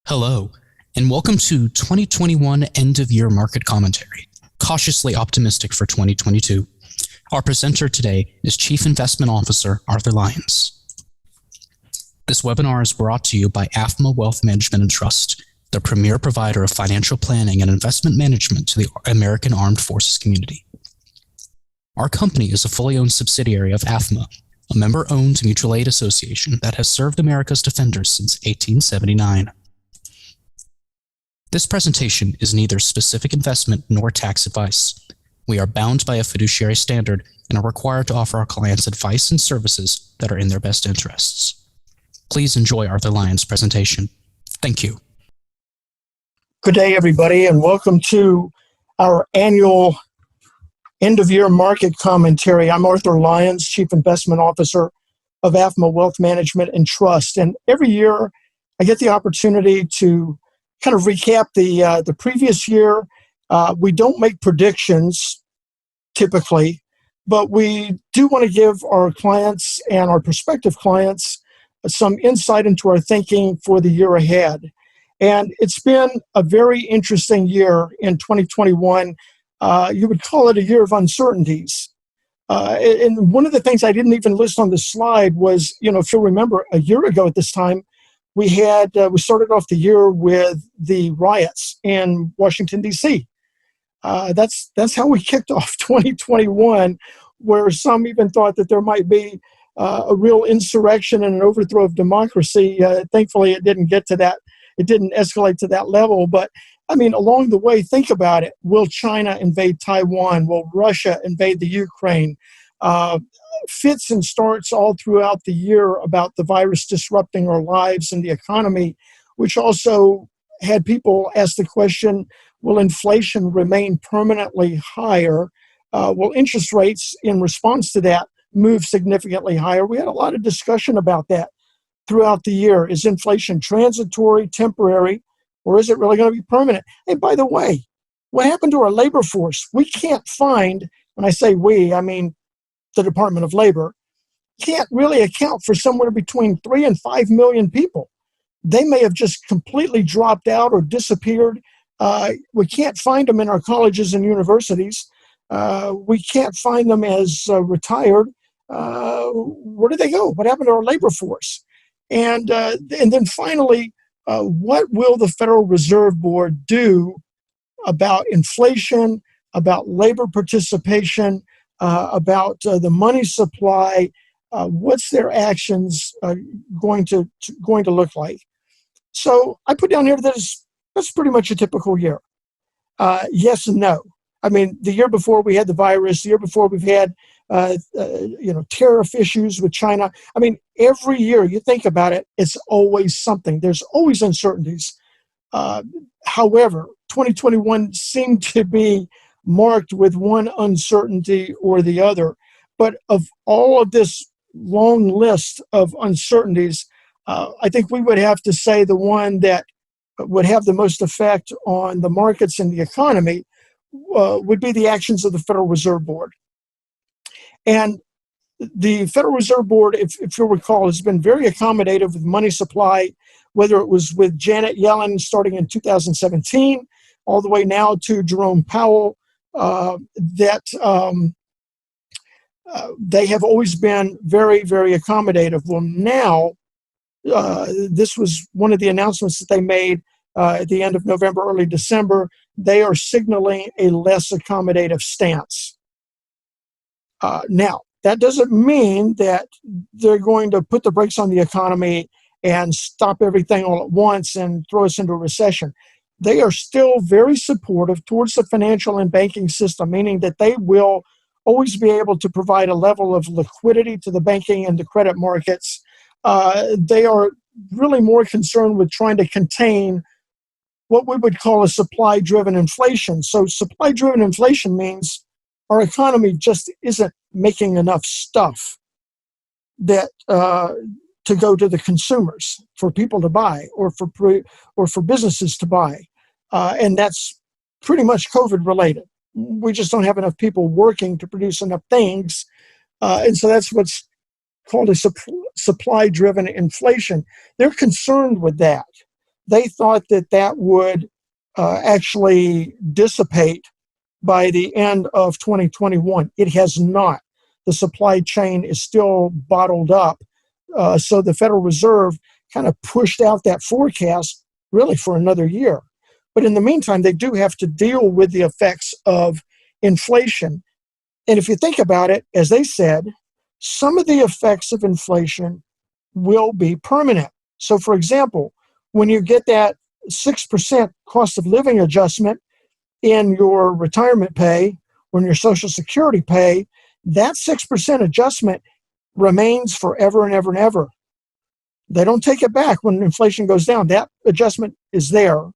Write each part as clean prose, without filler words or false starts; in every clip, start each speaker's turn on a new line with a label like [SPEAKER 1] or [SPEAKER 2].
[SPEAKER 1] Hello, and welcome to 2021 End-of-Year Market Commentary, cautiously optimistic for 2022. Our presenter today is Chief Investment Officer Arthur Lyons. This webinar is brought to you by AAFMAA Wealth Management and Trust, the premier provider of financial planning and investment management to the American Armed Forces community. Our company is a fully owned subsidiary of AAFMAA, a member-owned mutual aid association that has served America's defenders since 1879. This presentation is neither specific investment nor tax advice. We are bound by a fiduciary standard and are required to offer our clients advice and services that are in their best interests. Please enjoy Arthur Lyons' presentation. Thank you.
[SPEAKER 2] Good day, everybody, and welcome to our annual end-of-year market commentary. I'm Arthur Lyons, Chief Investment Officer of AAFMAA Wealth Management and Trust. And every year, I get the opportunity to kind of recap the previous year. We don't make predictions typically, but we do want to give our clients and our prospective clients some insight into our thinking for the year ahead. And it's been a very interesting year in 2021. You would call it a year of uncertainties. And one of the things I didn't even list on the slide was, if you'll remember, a year ago at this time, we started off the year with the riots in Washington, D.C. That's how we kicked off 2021, where some even thought that there might be a real insurrection and an overthrow of democracy. Thankfully, it didn't get to that. It didn't escalate to that level. But, I mean, along the way, think about it. Will China invade Taiwan? Will Russia invade the Ukraine? Fits and starts all throughout the year about the virus disrupting our lives and the economy, which also had people ask the question, will inflation remain permanently higher? Will interest rates in response to that move significantly higher? We had a lot of discussion about that throughout the year. Is inflation transitory, temporary, or is it really going to be permanent? And by the way, what happened to our labor force? We can't find, when I say we, I mean the Department of Labor, can't really account for somewhere between 3 and 5 million people. They may have just completely dropped out or disappeared. We can't find them in our colleges and universities. We can't find them as retired. Where did they go? What happened to our labor force? And then finally, what will the Federal Reserve Board do about inflation, about labor participation, about the money supply? What's their actions going to look like? So I put down here that that's pretty much a typical year. Yes and no. I mean, the year before we had the virus. The year before we've had tariff issues with China. I mean, every year you think about it, it's always something. There's always uncertainties. However, 2021 seemed to be marked with one uncertainty or the other. But of all of this long list of uncertainties, I think we would have to say the one that would have the most effect on the markets and the economy would be the actions of the Federal Reserve Board. And the Federal Reserve Board, if you'll recall, has been very accommodative with money supply, whether it was with Janet Yellen starting in 2017, all the way now to Jerome Powell, they have always been very, very accommodative. Well, now, this was one of the announcements that they made at the end of November, early December. They are signaling a less accommodative stance. Now, that doesn't mean that they're going to put the brakes on the economy and stop everything all at once and throw us into a recession. They are still very supportive towards the financial and banking system, meaning that they will always be able to provide a level of liquidity to the banking and the credit markets. They are really more concerned with trying to contain what we would call a supply-driven inflation. So supply-driven inflation means our economy just isn't making enough stuff that to go to the consumers, for people to buy, or for businesses to buy, and that's pretty much COVID related. We just don't have enough people working to produce enough things, and so that's what's called a supply-driven inflation. They're concerned with that. they thought that that would actually dissipate by the end of 2021. It has not. The supply chain is still bottled up. So the Federal Reserve kind of pushed out that forecast really for another year. But in the meantime, they do have to deal with the effects of inflation. And if you think about it, as they said, some of the effects of inflation will be permanent. So for example, when you get that 6% cost of living adjustment in your retirement pay or in your Social Security pay, that 6% adjustment remains forever and ever and ever. They don't take it back when inflation goes down. That adjustment is there.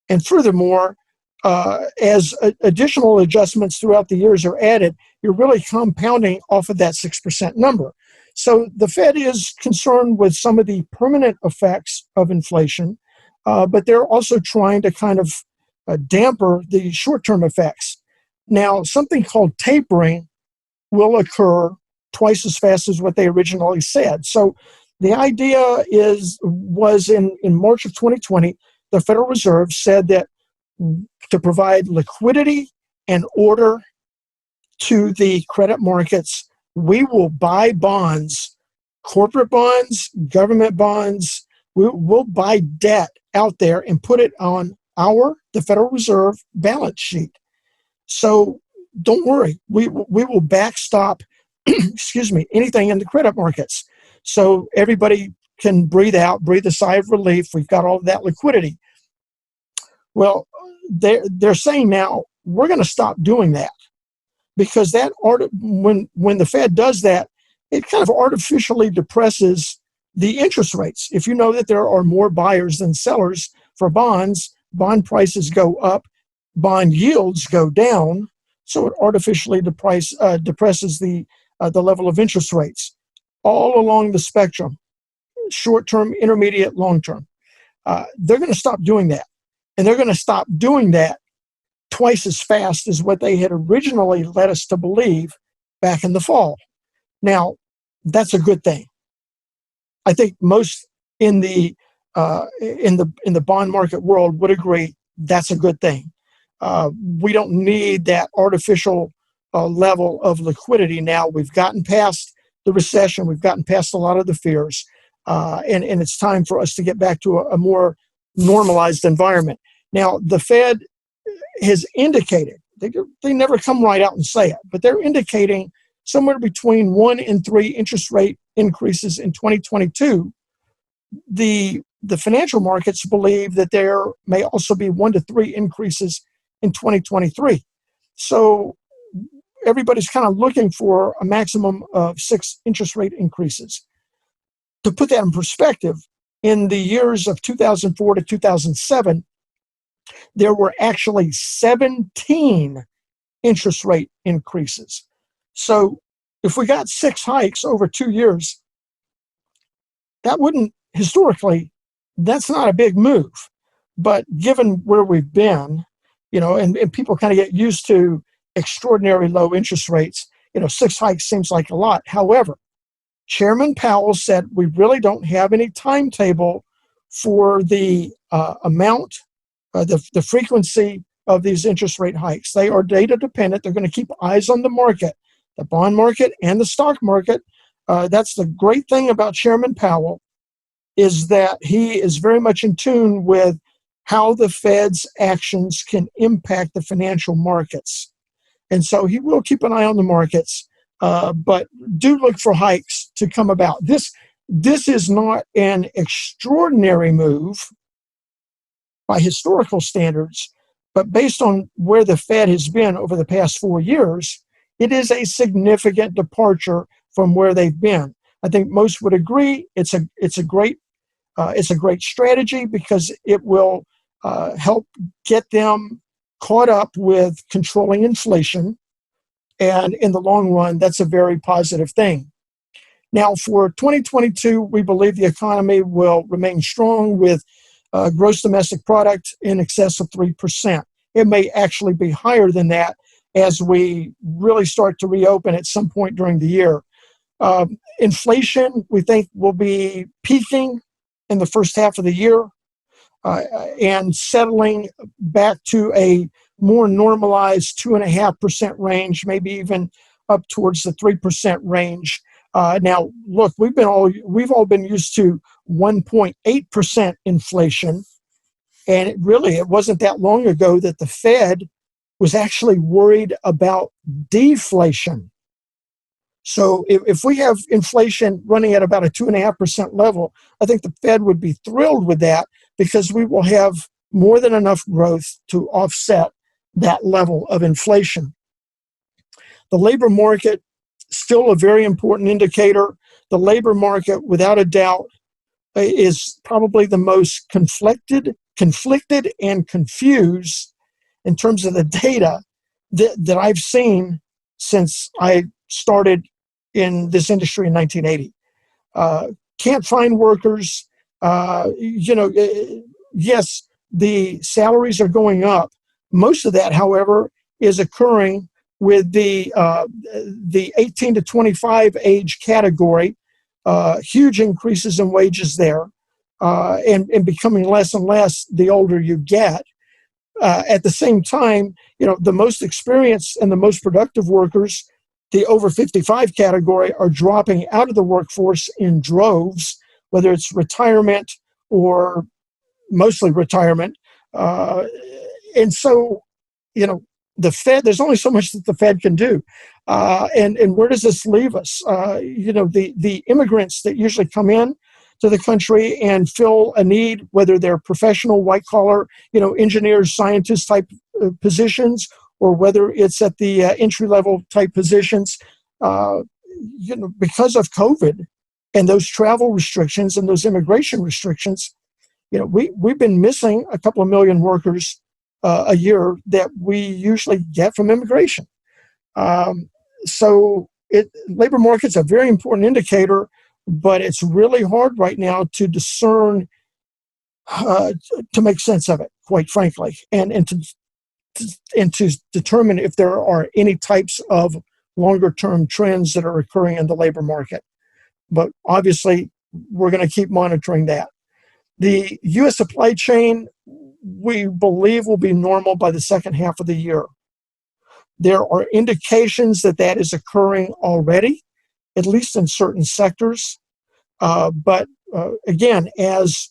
[SPEAKER 2] And furthermore, as additional adjustments throughout the years are added, you're really compounding off of that 6% number. So the Fed is concerned with some of the permanent effects of inflation, but they're also trying to kind of damper the short-term effects. Now, something called tapering will occur twice as fast as what they originally said. So the idea was in March of 2020, the Federal Reserve said that to provide liquidity and order to the credit markets, we will buy bonds, corporate bonds, government bonds. We'll buy debt out there and put it on the Federal Reserve balance sheet. So don't worry, we will backstop, anything in the credit markets. So everybody can breathe a sigh of relief. We've got all of that liquidity. Well, they're saying now we're going to stop doing that because when the Fed does that, it kind of artificially depresses the interest rates. If you know that there are more buyers than sellers for bonds, bond prices go up, bond yields go down, so it artificially depresses the level of interest rates all along the spectrum, short-term, intermediate, long-term. They're going to stop doing that. And they're going to stop doing that twice as fast as what they had originally led us to believe back in the fall. Now, that's a good thing. I think most in the bond market world would agree that's a good thing. We don't need that artificial level of liquidity now. We've gotten past the recession. We've gotten past a lot of the fears. And it's time for us to get back to a more normalized environment. Now, the Fed has indicated, they never come right out and say it, but they're indicating somewhere between 1 and 3 interest rate increases in 2022. The financial markets believe that there may also be 1 to 3 increases in 2023. So everybody's kind of looking for a maximum of 6 interest rate increases. To put that in perspective, in the years of 2004 to 2007, there were actually 17 interest rate increases. So if we got 6 hikes over 2 years, that wouldn't, historically, that's not a big move. But given where we've been, and people kind of get used to extraordinary low interest rates, 6 hikes seems like a lot. However, Chairman Powell said we really don't have any timetable for the amount, the frequency of these interest rate hikes. They are data dependent. They're going to keep eyes on the market, the bond market and the stock market. That's the great thing about Chairman Powell, is that he is very much in tune with how the Fed's actions can impact the financial markets. And so he will keep an eye on the markets. But do look for hikes to come about. This is not an extraordinary move by historical standards, but based on where the Fed has been over the past 4 years, it is a significant departure from where they've been. I think most would agree it's a great strategy because it will help get them caught up with controlling inflation. And in the long run, that's a very positive thing. Now, for 2022, we believe the economy will remain strong with gross domestic product in excess of 3%. It may actually be higher than that as we really start to reopen at some point during the year. Inflation, we think, will be peaking in the first half of the year. and settling back to a more normalized 2.5% range, maybe even up towards the 3% range. Now, look, we've all been used to 1.8% inflation, and it wasn't that long ago that the Fed was actually worried about deflation. So if we have inflation running at about a 2.5% level, I think the Fed would be thrilled with that because we will have more than enough growth to offset that level of inflation. The labor market, still a very important indicator. The labor market, without a doubt, is probably the most conflicted and confused in terms of the data that I've seen since I started in this industry in 1980. Can't find workers. Yes, the salaries are going up. Most of that, however, is occurring with the 18 to 25 age category. Huge increases in wages there, and becoming less and less the older you get. At the same time, the most experienced and the most productive workers, the over 55 category, are dropping out of the workforce in droves, whether it's retirement or mostly retirement. And so, the Fed, there's only so much that the Fed can do. And where does this leave us? The immigrants that usually come in to the country and fill a need, whether they're professional, white collar, engineers, scientists type positions, or whether it's at the entry level type positions, because of COVID and those travel restrictions and those immigration restrictions, we've been missing a couple of million workers a year that we usually get from immigration. So labor market's a very important indicator, but it's really hard right now to discern, to make sense of it, quite frankly, and to determine if there are any types of longer-term trends that are occurring in the labor market. But obviously, we're going to keep monitoring that. The U.S. supply chain, we believe, will be normal by the second half of the year. There are indications that is occurring already, at least in certain sectors. But again, as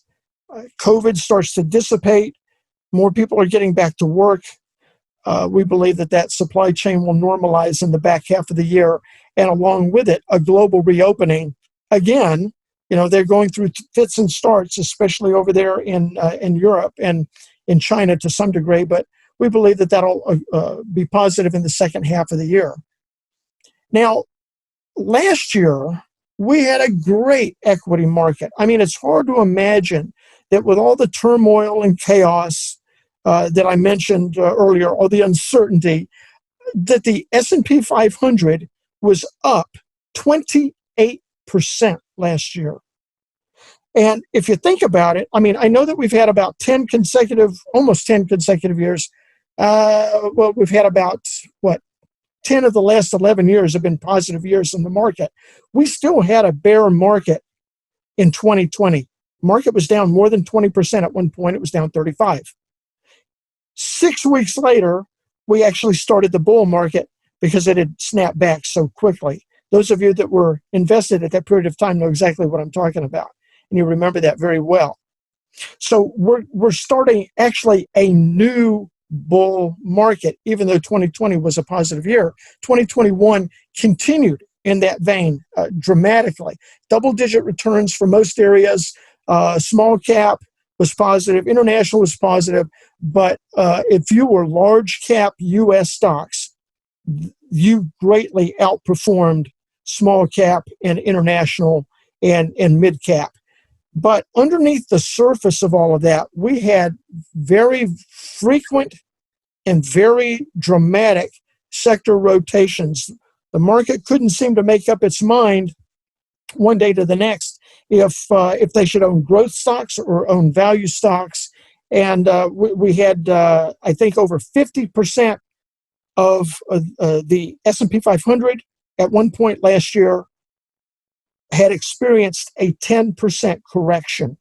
[SPEAKER 2] COVID starts to dissipate, more people are getting back to work. We believe that supply chain will normalize in the back half of the year, and along with it, a global reopening. Again, they're going through fits and starts, especially over there in Europe and in China to some degree, but we believe that'll be positive in the second half of the year. Now, last year, we had a great equity market. I mean, it's hard to imagine that with all the turmoil and chaos that I mentioned earlier, or the uncertainty, that the S&P 500 was up 28% last year. And if you think about it, I mean, I know that we've had about almost 10 consecutive years. We've had about, 10 of the last 11 years have been positive years in the market. We still had a bear market in 2020. Market was down more than 20%. At one point, it was down 35%. 6 weeks later, we actually started the bull market because it had snapped back so quickly. Those of you that were invested at that period of time know exactly what I'm talking about, and you remember that very well. So we're starting actually a new bull market, even though 2020 was a positive year. 2021 continued in that vein dramatically. Double-digit returns for most areas. Small cap was positive. International was positive. But if you were large cap U.S. stocks, you greatly outperformed small cap and international and mid cap. But underneath the surface of all of that, we had very frequent and very dramatic sector rotations. The market couldn't seem to make up its mind one day to the next if they should own growth stocks or own value stocks. And we had, I think, over 50% of the S&P 500 at one point last year had experienced a 10% correction.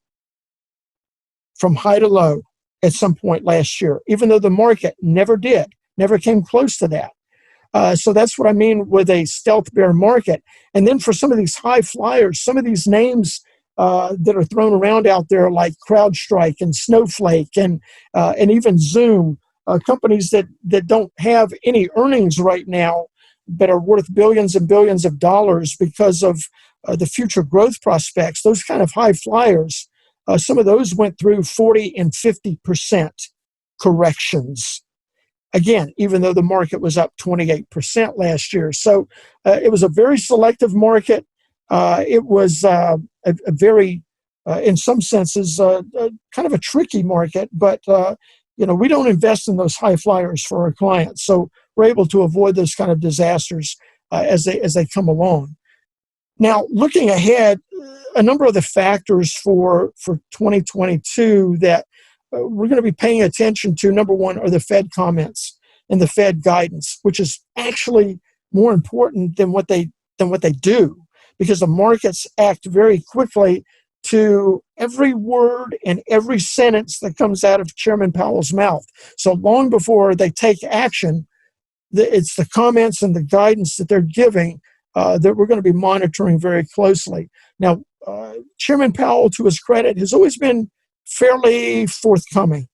[SPEAKER 2] from high to low at some point last year, even though the market never came close to that. So that's what I mean with a stealth bear market. And then for some of these high flyers, some of these names that are thrown around out there like CrowdStrike and Snowflake and even Zoom, companies that don't have any earnings right now but are worth billions and billions of dollars because of the future growth prospects, those kind of high flyers, some of those went through 40 and 50% corrections. Again, even though the market was up 28% last year. So it was a very selective market. It was a very, in some senses, kind of a tricky market, but we don't invest in those high flyers for our clients. So we're able to avoid those kind of disasters as they come along. Now, looking ahead, a number of the factors for 2022 that we're going to be paying attention to, number one, are the Fed comments and the Fed guidance, which is actually more important than what they do, because the markets act very quickly to every word and every sentence that comes out of Chairman Powell's mouth. So long before they take action, it's the comments and the guidance that they're giving that we're going to be monitoring very closely. Now, Chairman Powell, to his credit, has always been fairly forthcoming,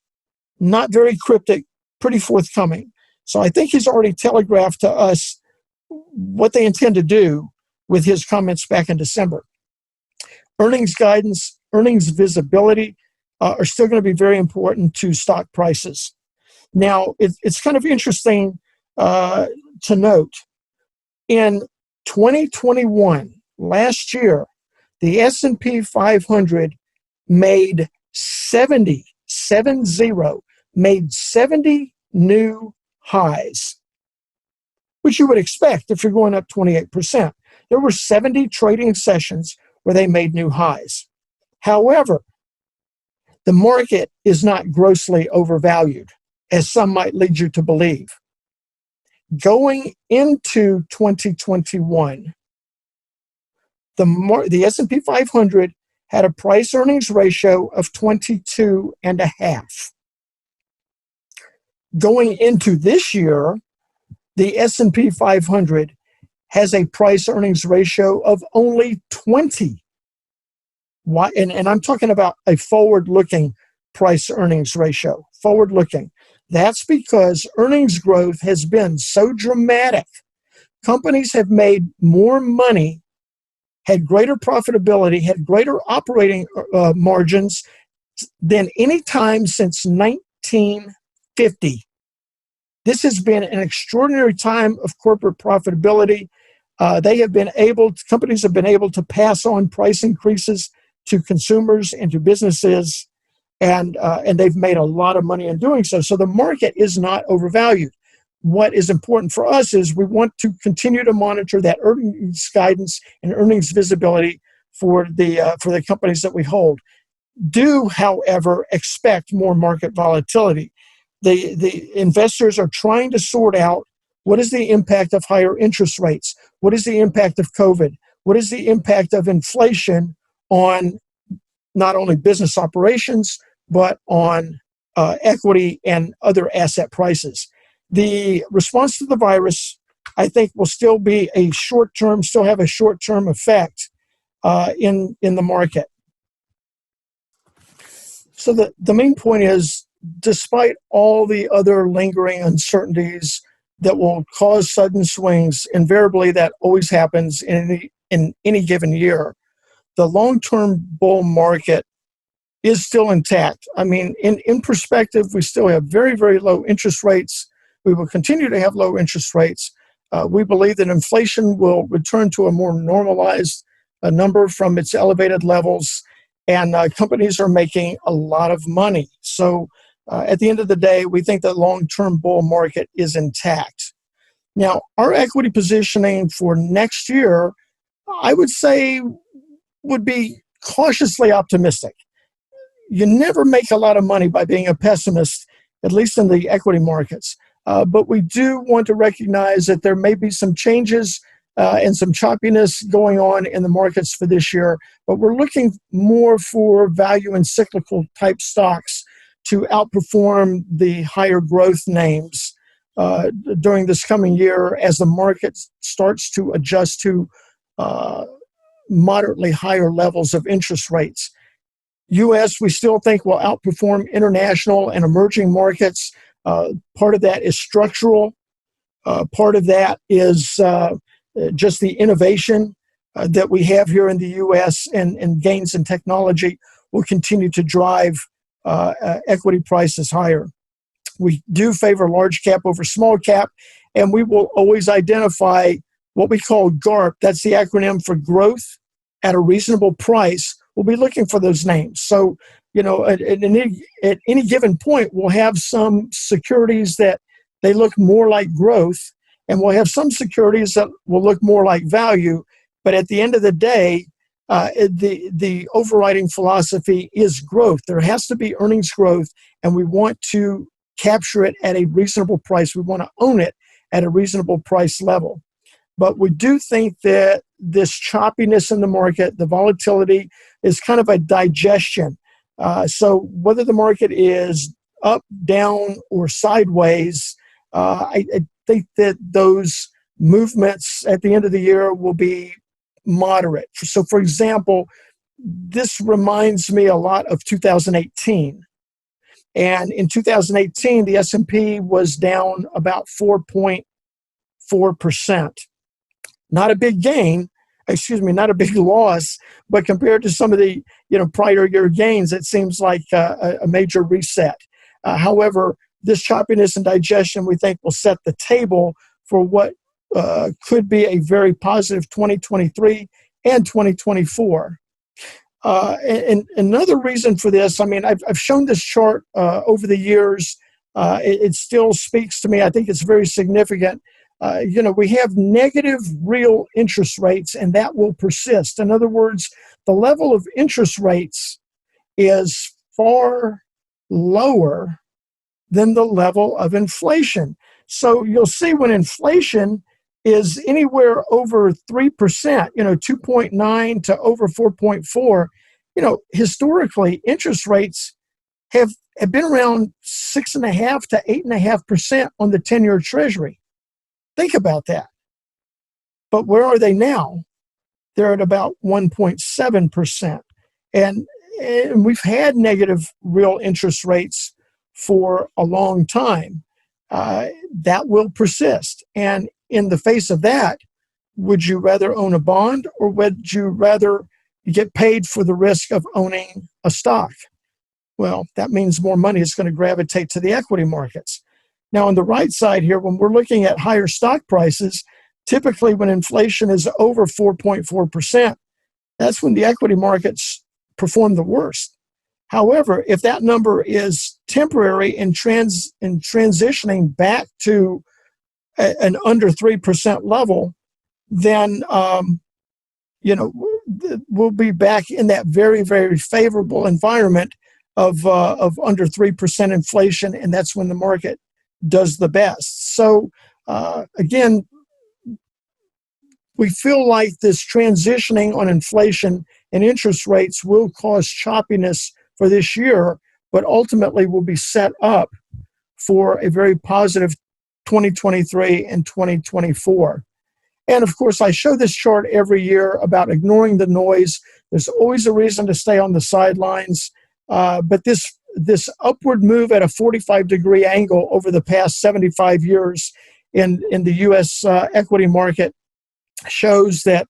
[SPEAKER 2] not very cryptic, pretty forthcoming. So I think he's already telegraphed to us what they intend to do with his comments back in December. Earnings guidance, earnings visibility are still going to be very important to stock prices. Now, it's kind of interesting to note, in 2021, last year, the S&P 500 made 70 new highs, which you would expect if you're going up 28%. There were 70 trading sessions where they made new highs. However, the market is not grossly overvalued, as some might lead you to believe. Going into 2021, the S&P 500 had a price-earnings ratio of 22.5. Going into this year, the S&P 500 has a price-earnings ratio of only 20. Why? And I'm talking about a forward-looking price-earnings ratio, forward-looking. That's because earnings growth has been so dramatic. Companies have made more money, had greater profitability, had greater operating margins than any time since 1950. This has been an extraordinary time of corporate profitability. Companies have been able to pass on price increases to consumers and to businesses, and they've made a lot of money in doing so. So the market is not overvalued. What is important for us is we want to continue to monitor that earnings guidance and earnings visibility for the companies that we hold. Do, however, expect more market volatility. The investors are trying to sort out what is the impact of higher interest rates, what is the impact of COVID, what is the impact of inflation on not only business operations, but on equity and other asset prices. The response to the virus, I think, will still be have a short-term effect in the market. So the main point is, despite all the other lingering uncertainties that will cause sudden swings, invariably that always happens in any given year, the long-term bull market is still intact. I mean, in perspective, we still have very, very low interest rates. We will continue to have low interest rates. We believe that inflation will return to a more normalized number from its elevated levels, and companies are making a lot of money. So at the end of the day, we think the long-term bull market is intact. Now, our equity positioning for next year, I would say, would be cautiously optimistic. You never make a lot of money by being a pessimist, at least in the equity markets. But we do want to recognize that there may be some changes and some choppiness going on in the markets for this year. But we're looking more for value and cyclical type stocks to outperform the higher growth names during this coming year as the market starts to adjust to moderately higher levels of interest rates. U.S., we still think will outperform international and emerging markets. Part of that is structural. Part of that is just the innovation that we have here in the U.S. and gains in technology will continue to drive equity prices higher. We do favor large cap over small cap, and we will always identify what we call GARP. That's the acronym for growth at a reasonable price. We'll be looking for those names. So, at any given point, we'll have some securities that they look more like growth, and we'll have some securities that will look more like value. But at the end of the day, the overriding philosophy is growth. There has to be earnings growth, and we want to capture it at a reasonable price. We want to own it at a reasonable price level. But we do think that this choppiness in the market, the volatility, is kind of a digestion. So whether the market is up, down, or sideways, I think that those movements at the end of the year will be moderate. So, for example, this reminds me a lot of 2018. And in 2018, the S&P was down about 4.4%. Not a big gain, not a big loss, but compared to some of the prior year gains, it seems like a major reset. However, this choppiness and digestion, we think, will set the table for what could be a very positive 2023 and 2024. And another reason for this, I've shown this chart over the years. It still speaks to me. I think it's very significant. We have negative real interest rates, and that will persist. In other words, the level of interest rates is far lower than the level of inflation. So you'll see when inflation is anywhere over 3%, 2.9 to over 4.4, historically interest rates have been around 6.5 to 8.5% on the 10-year Treasury. Think about that. But where are they now? They're at about 1.7%. And we've had negative real interest rates for a long time. That will persist. And in the face of that, would you rather own a bond, or would you rather get paid for the risk of owning a stock? Well, that means more money is going to gravitate to the equity markets. Now, on the right side here, when we're looking at higher stock prices, typically when inflation is over 4.4%, that's when the equity markets perform the worst. However, if that number is temporary and transitioning back to an under 3% level, then we'll be back in that very, very favorable environment of under 3% inflation, and that's when the market does the best. So again, we feel like this transitioning on inflation and interest rates will cause choppiness for this year, but ultimately will be set up for a very positive 2023 and 2024. And of course, I show this chart every year about ignoring the noise. There's always a reason to stay on the sidelines, but this upward move at a 45-degree angle over the past 75 years in the U.S. Equity market shows that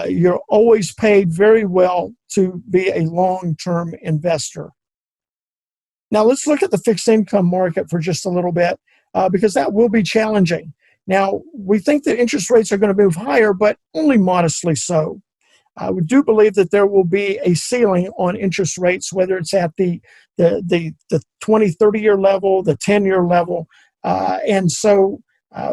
[SPEAKER 2] you're always paid very well to be a long-term investor. Now, let's look at the fixed income market for just a little bit, because that will be challenging. Now, we think that interest rates are going to move higher, but only modestly so. We do believe that there will be a ceiling on interest rates, whether it's at the 20, 30-year level, the 10-year level. And so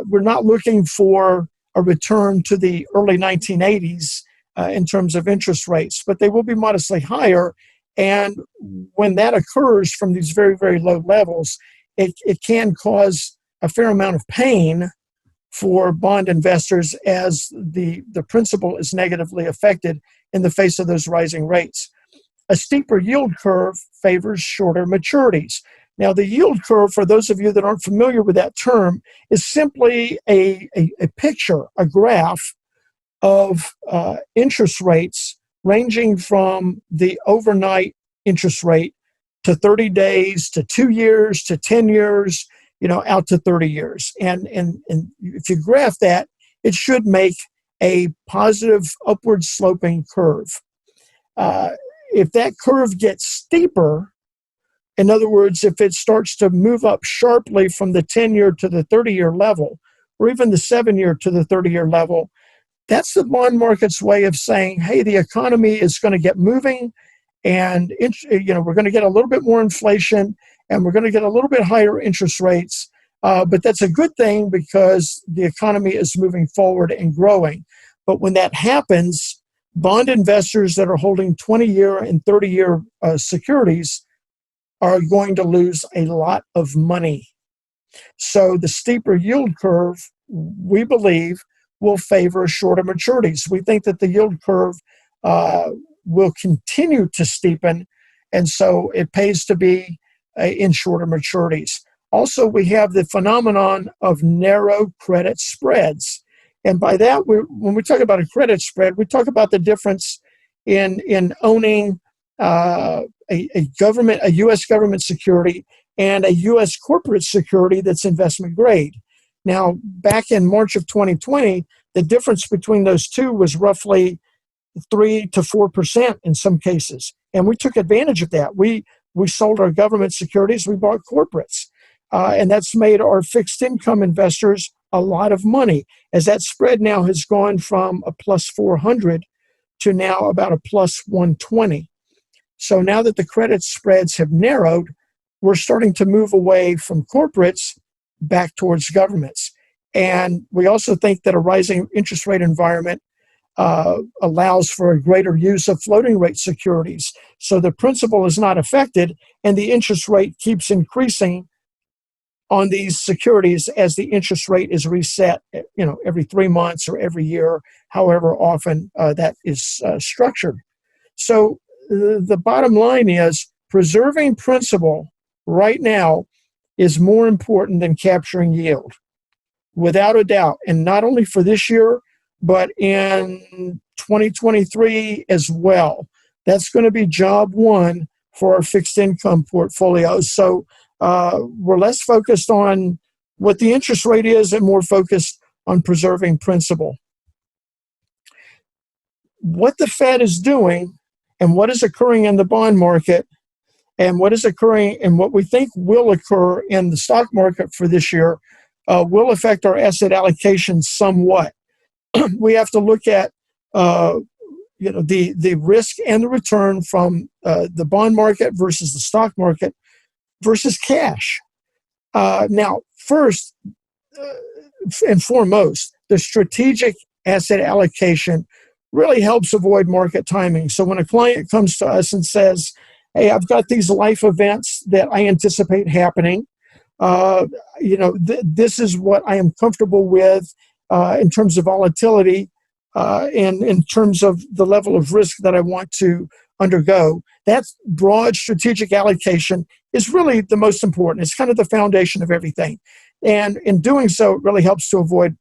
[SPEAKER 2] we're not looking for a return to the early 1980s in terms of interest rates, but they will be modestly higher. And when that occurs from these very, very low levels, it can cause a fair amount of pain for bond investors as the principal is negatively affected in the face of those rising rates. A steeper yield curve favors shorter maturities. Now, the yield curve, for those of you that aren't familiar with that term, is simply a picture, a graph of interest rates ranging from the overnight interest rate to 30 days, to 2 years, to 10 years, out to 30 years. And if you graph that, it should make a positive upward sloping curve. If that curve gets steeper, in other words, if it starts to move up sharply from the 10-year to the 30-year level, or even the 7-year to the 30-year level, that's the bond market's way of saying, hey, the economy is going to get moving, and we're going to get a little bit more inflation, and we're going to get a little bit higher interest rates. But that's a good thing because the economy is moving forward and growing. But when that happens, bond investors that are holding 20-year and 30-year securities are going to lose a lot of money. So the steeper yield curve, we believe, will favor shorter maturities. We think that the yield curve will continue to steepen, and so it pays to be in shorter maturities. Also, we have the phenomenon of narrow credit spreads. And by that, when we talk about a credit spread, we talk about the difference in owning a U.S. government security and a U.S. corporate security that's investment grade. Now, back in March of 2020, the difference between those two was roughly 3 to 4% in some cases. And we took advantage of that. We sold our government securities, we bought corporates. And that's made our fixed income investors a lot of money, as that spread now has gone from a plus 400 to now about a plus 120. So now that the credit spreads have narrowed, we're starting to move away from corporates back towards governments. And we also think that a rising interest rate environment allows for a greater use of floating rate securities. So the principal is not affected, and the interest rate keeps increasing on these securities as the interest rate is reset, every 3 months or every year, however often that is structured. So the bottom line is preserving principal right now is more important than capturing yield, without a doubt. And not only for this year, but in 2023 as well. That's going to be job one for our fixed income portfolios. So we're less focused on what the interest rate is and more focused on preserving principal. What the Fed is doing and what is occurring in the bond market and what is occurring and what we think will occur in the stock market for this year will affect our asset allocation somewhat. We have to look at the risk and the return from the bond market versus the stock market versus cash. Now, first and foremost, the strategic asset allocation really helps avoid market timing. So when a client comes to us and says, hey, I've got these life events that I anticipate happening, this is what I am comfortable with in terms of volatility and in terms of the level of risk that I want to undergo. That broad strategic allocation is really the most important. It's kind of the foundation of everything. And in doing so, it really helps to avoid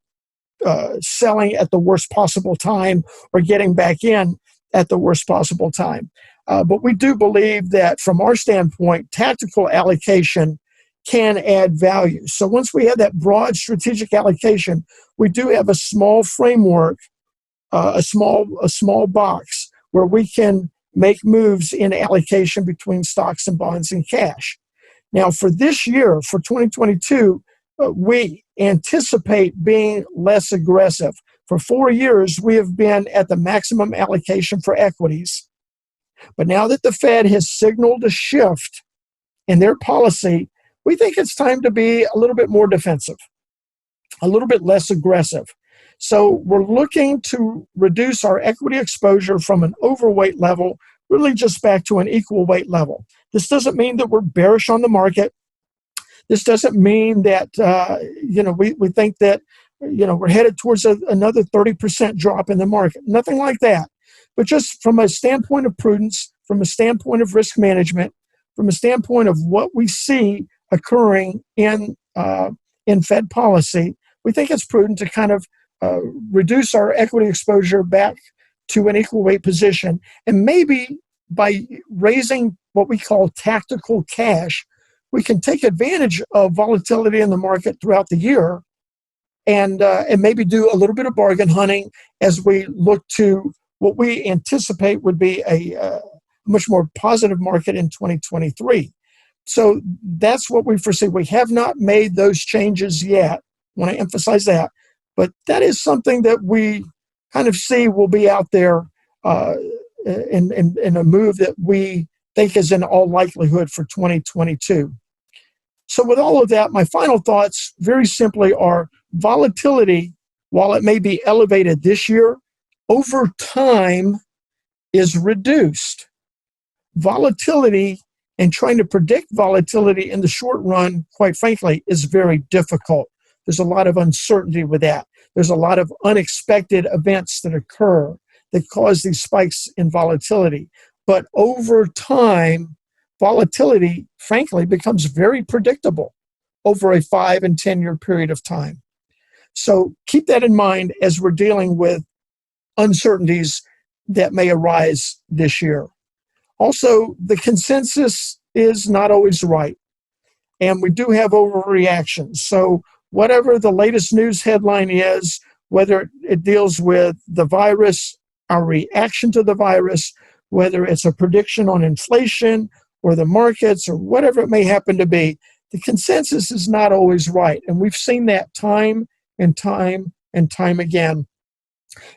[SPEAKER 2] selling at the worst possible time or getting back in at the worst possible time. But we do believe that from our standpoint, tactical allocation can add value. So once we have that broad strategic allocation, we do have a small framework, a small box where we can make moves in allocation between stocks and bonds and cash. Now, for this year, for 2022, we anticipate being less aggressive. For 4 years, we have been at the maximum allocation for equities. But now that the Fed has signaled a shift in their policy, we think it's time to be a little bit more defensive, a little bit less aggressive. So we're looking to reduce our equity exposure from an overweight level, really just back to an equal weight level. This doesn't mean that we're bearish on the market. This doesn't mean that we think that we're headed towards another 30% drop in the market. Nothing like that. But just from a standpoint of prudence, from a standpoint of risk management, from a standpoint of what we see occurring in Fed policy, we think it's prudent to kind of reduce our equity exposure back to an equal weight position. And maybe by raising what we call tactical cash, we can take advantage of volatility in the market throughout the year and maybe do a little bit of bargain hunting as we look to what we anticipate would be a much more positive market in 2023. So that's what we foresee. We have not made those changes yet. I want to emphasize that. But that is something that we kind of see will be out there in a move that we think is in all likelihood for 2022. So with all of that, my final thoughts very simply are volatility, while it may be elevated this year, over time is reduced. Volatility and trying to predict volatility in the short run, quite frankly, is very difficult. There's a lot of uncertainty with that. There's a lot of unexpected events that occur that cause these spikes in volatility. But over time, volatility, frankly, becomes very predictable over a 5 and 10-year period of time. So keep that in mind as we're dealing with uncertainties that may arise this year. Also, the consensus is not always right, and we do have overreactions. So whatever the latest news headline is, whether it deals with the virus, our reaction to the virus, whether it's a prediction on inflation or the markets or whatever it may happen to be, the consensus is not always right. And we've seen that time and time and time again.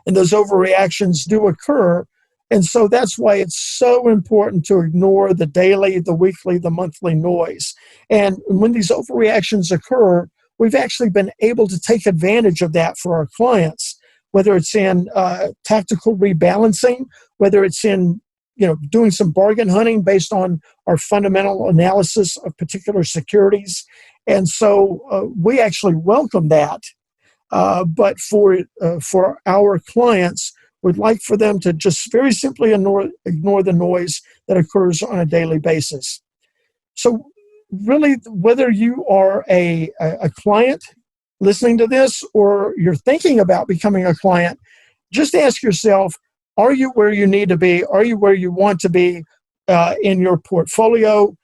[SPEAKER 2] And those overreactions do occur. And so that's why it's so important to ignore the daily, the weekly, the monthly noise. And when these overreactions occur, we've actually been able to take advantage of that for our clients, whether it's in tactical rebalancing, whether it's in doing some bargain hunting based on our fundamental analysis of particular securities. And so we actually welcome that. But for our clients, we'd like for them to just very simply ignore the noise that occurs on a daily basis. So really, whether you are a client listening to this or you're thinking about becoming a client, just ask yourself, are you where you need to be? Are you where you want to be in your portfolio,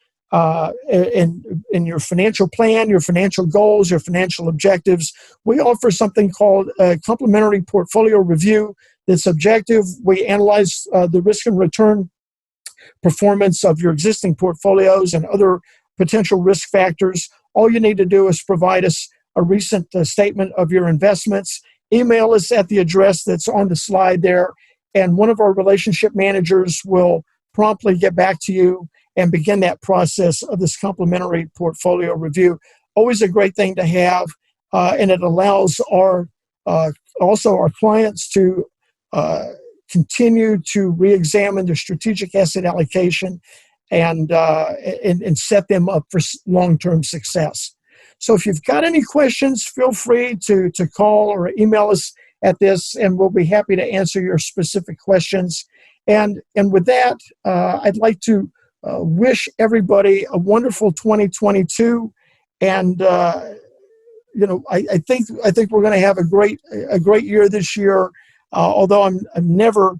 [SPEAKER 2] in your financial plan, your financial goals, your financial objectives? We offer something called a complimentary portfolio review that's objective. We analyze the risk and return performance of your existing portfolios and other potential risk factors. All you need to do is provide us a recent statement of your investments. Email us at the address that's on the slide there, and one of our relationship managers will promptly get back to you and begin that process of this complimentary portfolio review. Always a great thing to have, and it allows also our clients to continue to re-examine their strategic asset allocation and set them up for long-term success. So if you've got any questions, feel free to call or email us at this, and we'll be happy to answer your specific questions. And with that, I'd like to wish everybody a wonderful 2022. And I think we're going to have a great year this year. Although I'm never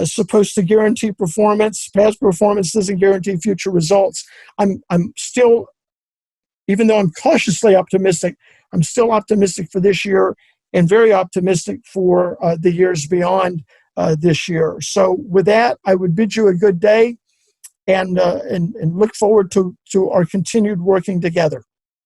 [SPEAKER 2] supposed to guarantee performance. Past performance doesn't guarantee future results. I'm still, even though I'm cautiously optimistic, I'm still optimistic for this year and very optimistic for the years beyond this year. So with that, I would bid you a good day and look forward to our continued working together.